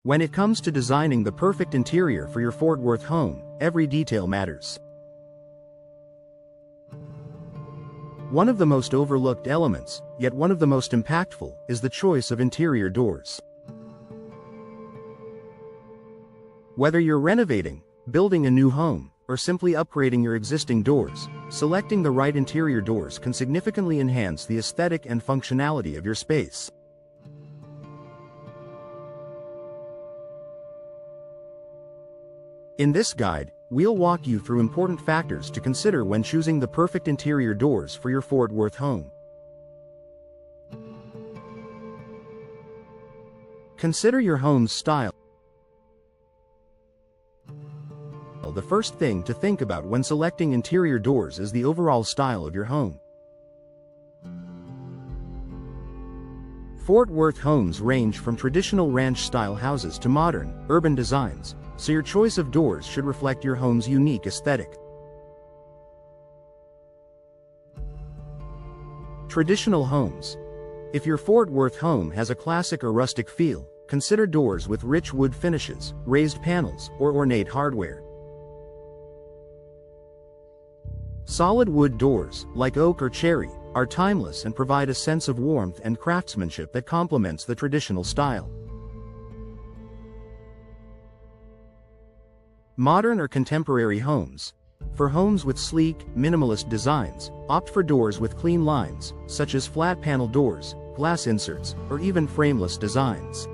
When it comes to designing the perfect interior for your Fort Worth home, every detail matters. One of the most overlooked elements, yet one of the most impactful, is the choice of interior doors. Whether you're renovating, building a new home, or simply upgrading your existing doors, selecting the right interior doors can significantly enhance the aesthetic and functionality of your space. In this guide, we'll walk you through important factors to consider when choosing the perfect interior doors for your Fort Worth home. Consider your home's style. The first thing to think about when selecting interior doors is the overall style of your home. Fort Worth homes range from traditional ranch-style houses to modern, urban designs, so your choice of doors should reflect your home's unique aesthetic. Traditional homes. If your Fort Worth home has a classic or rustic feel, consider doors with rich wood finishes, raised panels, or ornate hardware. Solid wood doors, like oak or cherry, are timeless and provide a sense of warmth and craftsmanship that complements the traditional style. Modern or contemporary homes. For homes with sleek, minimalist designs, opt for doors with clean lines, such as flat panel doors, glass inserts, or even frameless designs.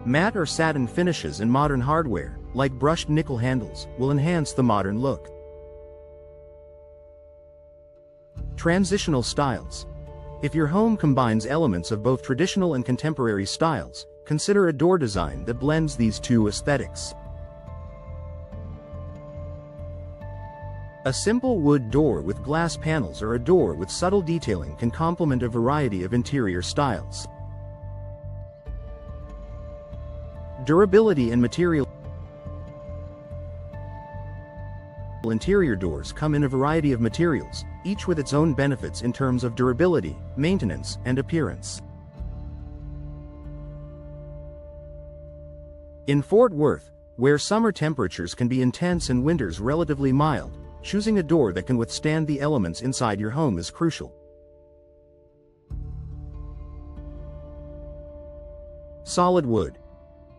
Matte or satin finishes and modern hardware, like brushed nickel handles, will enhance the modern look. Transitional styles. If your home combines elements of both traditional and contemporary styles, consider a door design that blends these two aesthetics. A simple wood door with glass panels or a door with subtle detailing can complement a variety of interior styles. Durability and material. Interior doors come in a variety of materials, each with its own benefits in terms of durability, maintenance, and appearance. In Fort Worth, where summer temperatures can be intense and winters relatively mild, choosing a door that can withstand the elements inside your home is crucial. Solid wood.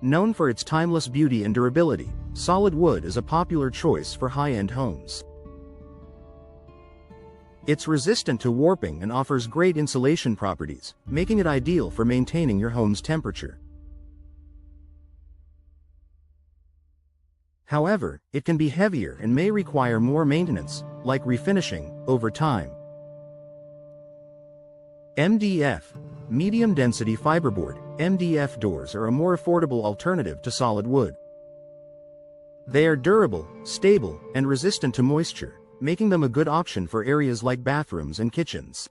Known for its timeless beauty and durability, solid wood is a popular choice for high-end homes. It's resistant to warping and offers great insulation properties, making it ideal for maintaining your home's temperature. However, it can be heavier and may require more maintenance, like refinishing, over time. MDF, medium density fiberboard, MDF doors are a more affordable alternative to solid wood. They are durable, stable, and resistant to moisture, making them a good option for areas like bathrooms and kitchens.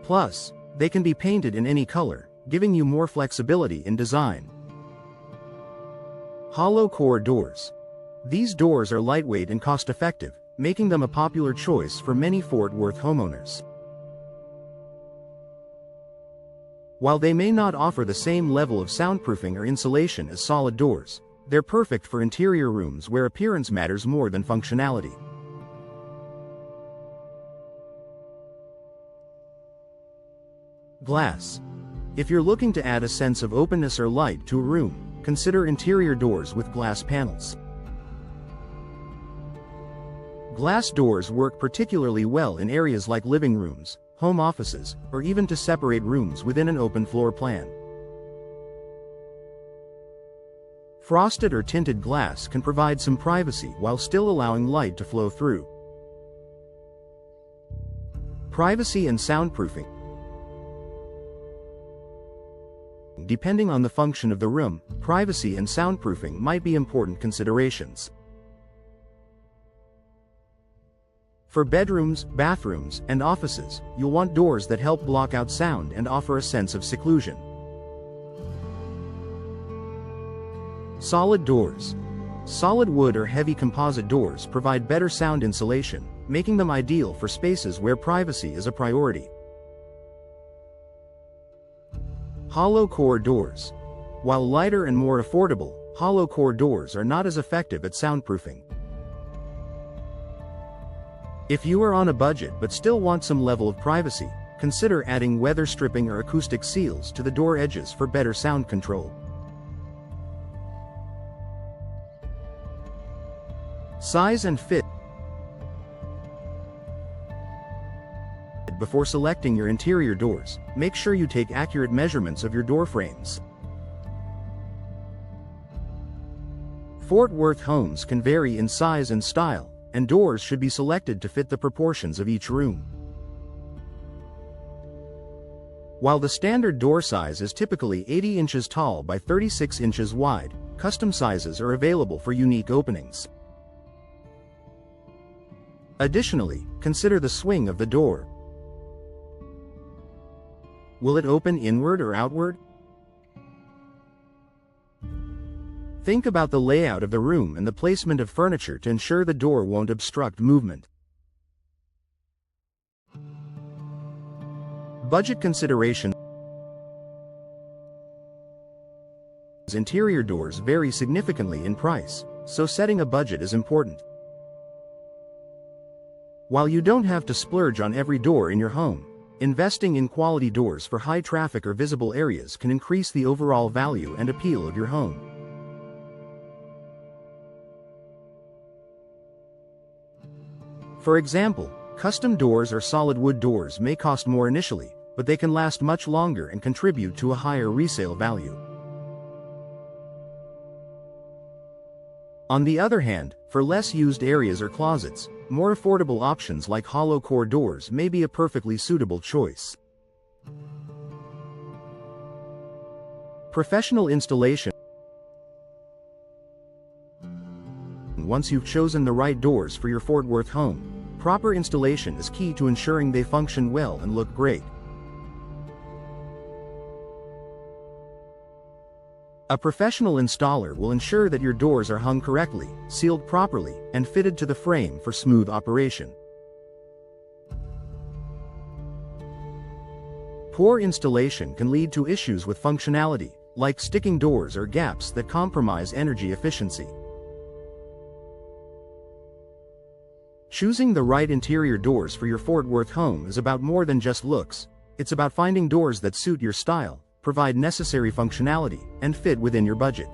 Plus, they can be painted in any color, giving you more flexibility in design. Hollow core doors. These doors are lightweight and cost-effective, making them a popular choice for many Fort Worth homeowners. While they may not offer the same level of soundproofing or insulation as solid doors, they're perfect for interior rooms where appearance matters more than functionality. Glass. If you're looking to add a sense of openness or light to a room, consider interior doors with glass panels. Glass doors work particularly well in areas like living rooms, home offices, or even to separate rooms within an open floor plan. Frosted or tinted glass can provide some privacy while still allowing light to flow through. Privacy and soundproofing. Depending on the function of the room, privacy and soundproofing might be important considerations. For bedrooms, bathrooms, and offices, you'll want doors that help block out sound and offer a sense of seclusion. Solid doors. Solid wood or heavy composite doors provide better sound insulation, making them ideal for spaces where privacy is a priority. Hollow core doors. While lighter and more affordable, hollow core doors are not as effective at soundproofing. If you are on a budget but still want some level of privacy, consider adding weather stripping or acoustic seals to the door edges for better sound control. Size and fit. Before selecting your interior doors, make sure you take accurate measurements of your door frames. Fort Worth homes can vary in size and style, and doors should be selected to fit the proportions of each room. While the standard door size is typically 80 inches tall by 36 inches wide, custom sizes are available for unique openings. Additionally, consider the swing of the door. Will it open inward or outward? Think about the layout of the room and the placement of furniture to ensure the door won't obstruct movement. Budget considerations. Interior doors vary significantly in price, so setting a budget is important. While you don't have to splurge on every door in your home, investing in quality doors for high traffic or visible areas can increase the overall value and appeal of your home. For example, custom doors or solid wood doors may cost more initially, but they can last much longer and contribute to a higher resale value. On the other hand, for less used areas or closets, more affordable options like hollow core doors may be a perfectly suitable choice. Professional installation. Once you've chosen the right doors for your Fort Worth home, proper installation is key to ensuring they function well and look great. A professional installer will ensure that your doors are hung correctly, sealed properly, and fitted to the frame for smooth operation. Poor installation can lead to issues with functionality, like sticking doors or gaps that compromise energy efficiency. Choosing the right interior doors for your Fort Worth home is about more than just looks. It's about finding doors that suit your style, provide necessary functionality, and fit within your budget.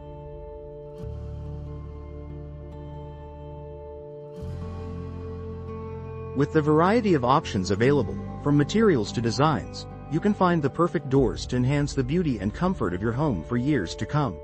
With the variety of options available, from materials to designs, you can find the perfect doors to enhance the beauty and comfort of your home for years to come.